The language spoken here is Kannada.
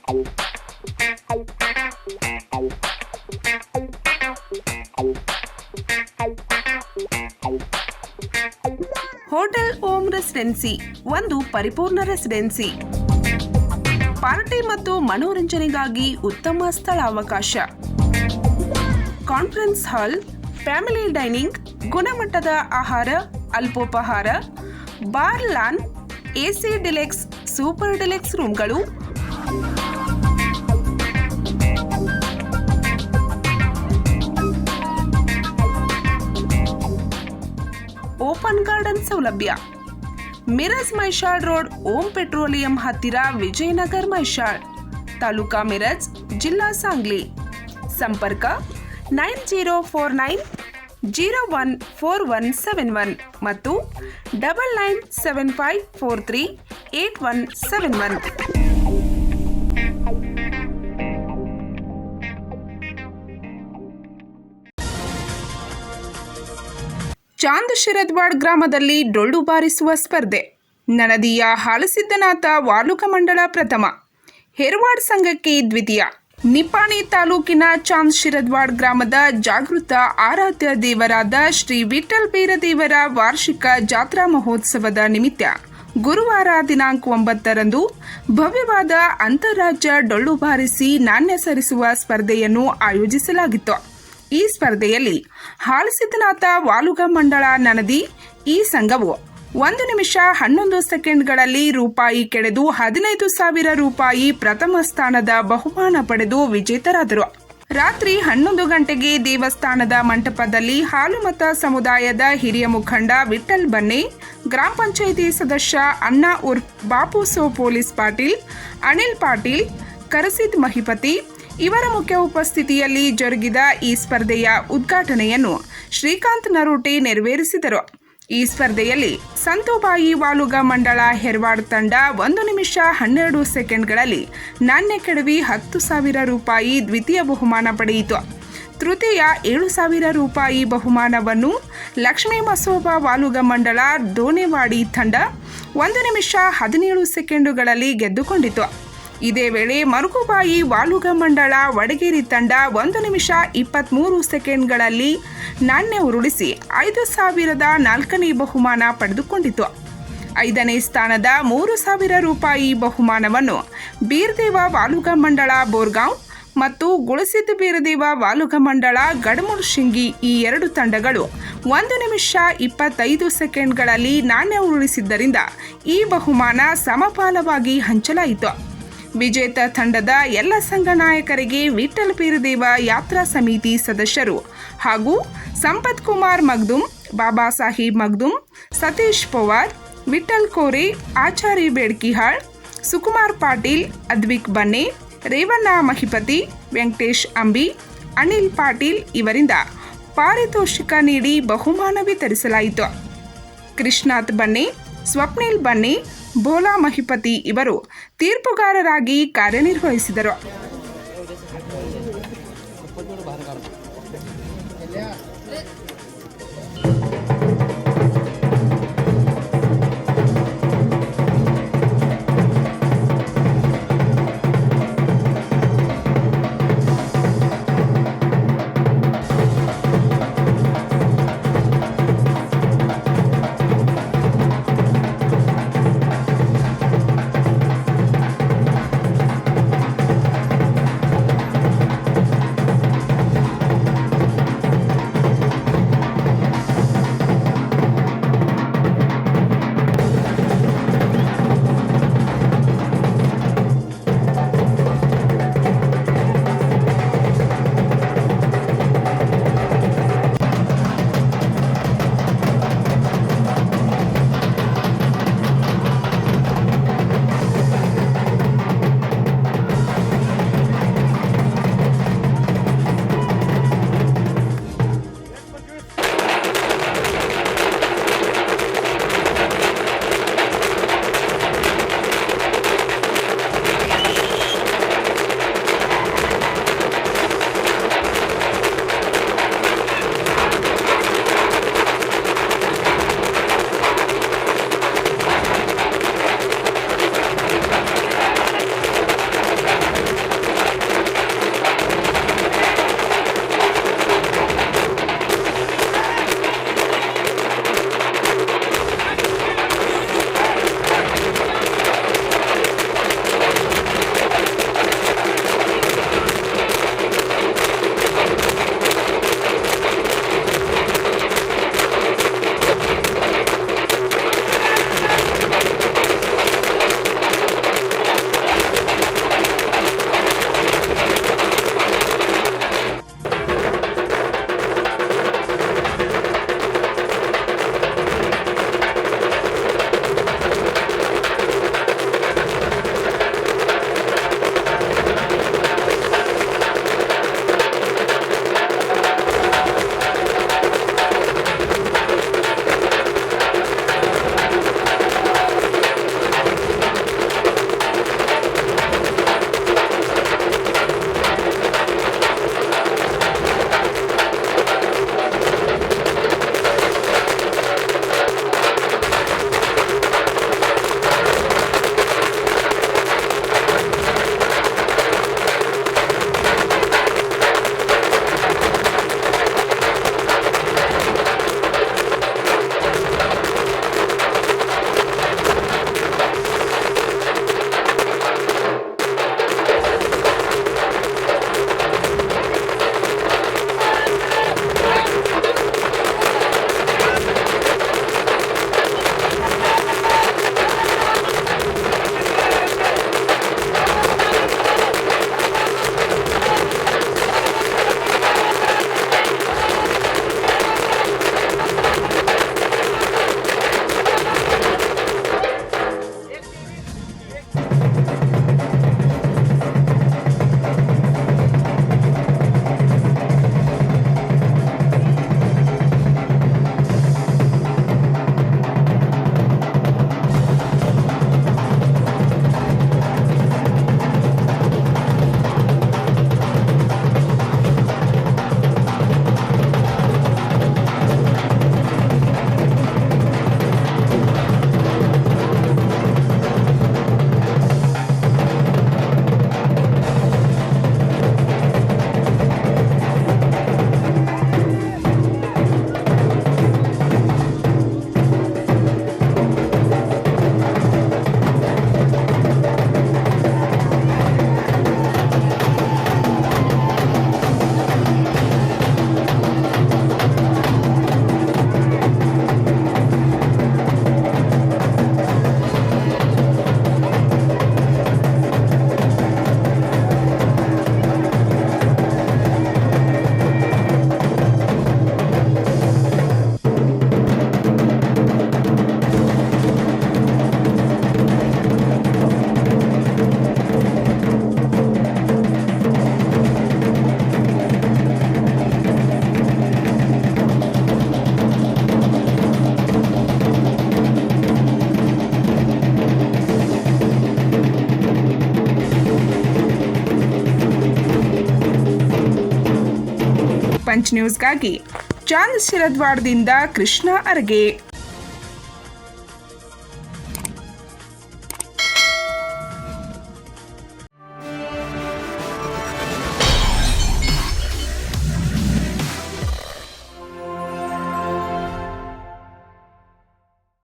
ಹೋಟೆಲ್ ಓಮ್ ರೆಸಿಡೆನ್ಸಿ ಒಂದು ಪರಿಪೂರ್ಣ ರೆಸಿಡೆನ್ಸಿ. ಪಾರ್ಟಿ ಮತ್ತು ಮನೋರಂಜನೆಗಾಗಿ ಉತ್ತಮ ಸ್ಥಳಾವಕಾಶ. ಕಾನ್ಫರೆನ್ಸ್ ಹಾಲ್, ಫ್ಯಾಮಿಲಿ ಡೈನಿಂಗ್, ಗುಣಮಟ್ಟದ ಆಹಾರ, ಅಲ್ಪೋಪಹಾರ, bar, lawn, AC deluxe, super deluxe ರೂಮ್ಗಳು, ಓಪನ್ ಗಾರ್ಡನ್ ಸೌಲಭ್ಯ. ಮಿರಜ್ ಮೈಷಾಳ್ ರೋಡ್, ಓಂ ಪೆಟ್ರೋಲಿಯಂ ಹತ್ತಿರ, ವಿಜಯನಗರ್ ಮೈಷಾಳ್, ತಾಲೂಕಾ ಮಿರಜ್, ಜಿಲ್ಲಾ ಸಾಂಗ್ಲಿ. ಸಂಪರ್ಕ 9049014171 ಮತ್ತು 9975438171. ಚಾಂದ್ ಶಿರದ್ವಾಡ್ ಗ್ರಾಮದಲ್ಲಿ ಡೊಳ್ಳು ಬಾರಿಸುವ ಸ್ಪರ್ಧೆ. ನಳದಿಯ ಹಾಲಸಿದ್ದನಾಥ ವಾಲುಕ ಮಂಡಳ ಪ್ರಥಮ, ಹೆರವಾಡ್ ಸಂಘಕ್ಕೆ ದ್ವಿತೀಯ. ನಿಪ್ಪಾಣಿ ತಾಲೂಕಿನ ಚಾಂದ್ ಶಿರದ್ವಾಡ್ ಗ್ರಾಮದ ಜಾಗೃತ ಆರಾಧ್ಯ ದೇವರಾದ ಶ್ರೀ ವಿಠ್ಠಲ್ ಬೀರದೇವರ ವಾರ್ಷಿಕ ಜಾತ್ರಾ ಮಹೋತ್ಸವದ ನಿಮಿತ್ತ ಗುರುವಾರ ದಿನಾಂಕ 9ರಂದು ಭವ್ಯವಾದ ಅಂತಾರಾಜ್ಯ ಡೊಳ್ಳು ಬಾರಿಸಿ ನಾಣ್ಯ ಸರಿಸುವ ಸ್ಪರ್ಧೆಯನ್ನು ಆಯೋಜಿಸಲಾಗಿತ್ತು. ಈ ಸ್ಪರ್ಧೆಯಲ್ಲಿ ಹಾಲಸಿದ್ದನಾಥ ವಾಲುಗ ಮಂಡಳ ನನದಿ ಈ ಸಂಘವು 1 ನಿಮಿಷ 11 ಸೆಕೆಂಡ್ಗಳಲ್ಲಿ ರೂಪಾಯಿ ಕೆಡೆದು 15,000 ರೂಪಾಯಿ ಪ್ರಥಮ ಸ್ಥಾನದ ಬಹುಮಾನ ಪಡೆದು ವಿಜೇತರಾದರು. ರಾತ್ರಿ 11 ಗಂಟೆಗೆ ದೇವಸ್ಥಾನದ ಮಂಟಪದಲ್ಲಿ ಹಾಲುಮತ ಸಮುದಾಯದ ಹಿರಿಯ ಮುಖಂಡ ವಿಠ್ಠಲ್ ಬನ್ನೆ, ಗ್ರಾಮ ಪಂಚಾಯಿತಿ ಸದಸ್ಯ ಅಣ್ಣಾ ಉರ್ಫ್ ಬಾಪುಸೋ ಪೊಲೀಸ್ ಪಾಟೀಲ್, ಅನಿಲ್ ಪಾಟೀಲ್, ಕರಸಿದ್ ಮಹಿಪತಿ ಇವರ ಮುಖ್ಯ ಉಪಸ್ಥಿತಿಯಲ್ಲಿ ಜರುಗಿದ ಈ ಸ್ಪರ್ಧೆಯ ಉದ್ಘಾಟನೆಯನ್ನು ಶ್ರೀಕಾಂತ್ ನರೋಟೆ ನೆರವೇರಿಸಿದರು. ಈ ಸ್ಪರ್ಧೆಯಲ್ಲಿ ಸಂತೋಬಾಯಿ ವಾಲುಗ ಮಂಡಳ ಹೆರವಾಡ್ ತಂಡ 1 ನಿಮಿಷ 12 ಸೆಕೆಂಡ್ಗಳಲ್ಲಿ ನಾಣ್ಯ ಕೆಡವಿ 10,000 ರೂಪಾಯಿ ದ್ವಿತೀಯ ಬಹುಮಾನ ಪಡೆಯಿತು. ತೃತೀಯ 7,000 ರೂಪಾಯಿ ಬಹುಮಾನವನ್ನು ಲಕ್ಷ್ಮೀ ಮಸೋಬಾ ವಾಲುಗ ಮಂಡಳ ದೋನೆವಾಡಿ ತಂಡ 1 ನಿಮಿಷ 17 ಸೆಕೆಂಡುಗಳಲ್ಲಿ ಗೆದ್ದುಕೊಂಡಿತು. ಇದೇ ವೇಳೆ ಮರುಗುಬಾಯಿ ವಾಲುಗ ಮಂಡಳ ವಡಗೇರಿ ತಂಡ 1 ನಿಮಿಷ 23 ಸೆಕೆಂಡ್ಗಳಲ್ಲಿ ನಾಣ್ಯ ಉರುಳಿಸಿ 5,004ನೇ ಬಹುಮಾನ ಪಡೆದುಕೊಂಡಿತು. 5ನೇ ಸ್ಥಾನದ 3,000 ರೂಪಾಯಿ ಬಹುಮಾನವನ್ನು ಬೀರದೇವ ವಾಲುಗ ಮಂಡಳ ಬೋರ್ಗಾಂವ್ ಮತ್ತು ಗುಳಸಿದ್ದ ಬೀರದೇವ ವಾಲುಗ ಮಂಡಳ ಗಡಮುಳ್ಶಿಂಗಿ ಈ 2 ತಂಡಗಳು 1 ನಿಮಿಷ 25 ಸೆಕೆಂಡ್ಗಳಲ್ಲಿ ನಾಣ್ಯ ಉರುಳಿಸಿದ್ದರಿಂದ ಈ ಬಹುಮಾನ ಸಮಪಾಲವಾಗಿ ಹಂಚಲಾಯಿತು. ವಿಜೇತ ತಂಡದ ಎಲ್ಲ ಸಂಘ ನಾಯಕರಿಗೆ ವಿಠ್ಠಲ್ ಬೀರದೇವ ಯಾತ್ರಾ ಸಮಿತಿ ಸದಸ್ಯರು ಹಾಗೂ ಸಂಪತ್ ಕುಮಾರ್ ಮಗ್ದುಮ್, ಬಾಬಾ ಸಾಹೀಬ್ ಮಗ್ದುಮ್, ಸತೀಶ್ ಪವಾರ್, ವಿಠ್ಠಲ್ ಕೋರೆ, ಆಚಾರಿ ಬೇಡ್ಕಿಹಾಳ್, ಸುಕುಮಾರ್ ಪಾಟೀಲ್, ಅದ್ವಿಕ್ ಬನ್ನೆ, ರೇವಣ್ಣ ಮಹಿಪತಿ, ವೆಂಕಟೇಶ್ ಅಂಬಿ, ಅನಿಲ್ ಪಾಟೀಲ್ ಇವರಿಂದ ಪಾರಿತೋಷಿಕ ನೀಡಿ ಬಹುಮಾನ ವಿತರಿಸಲಾಯಿತು. ಕೃಷ್ಣಾತ್ ಬನ್ನೆ, ಸ್ವಪ್ನಿಲ್ ಬನ್ನೆ, ಬೋಲಾ ಮಹಿಪತಿ ಇವರು ತೀರ್ಪುಗಾರರಾಗಿ ಕಾರ್ಯನಿರ್ವಹಿಸಿದರು. ಪಂಚ್ ನ್ಯೂಸ್ಗಾಗಿ ಚಾಂದ್ ಶಿರದ್ವಾಡದಿಂದ ಕೃಷ್ಣ ಅರಗೆ.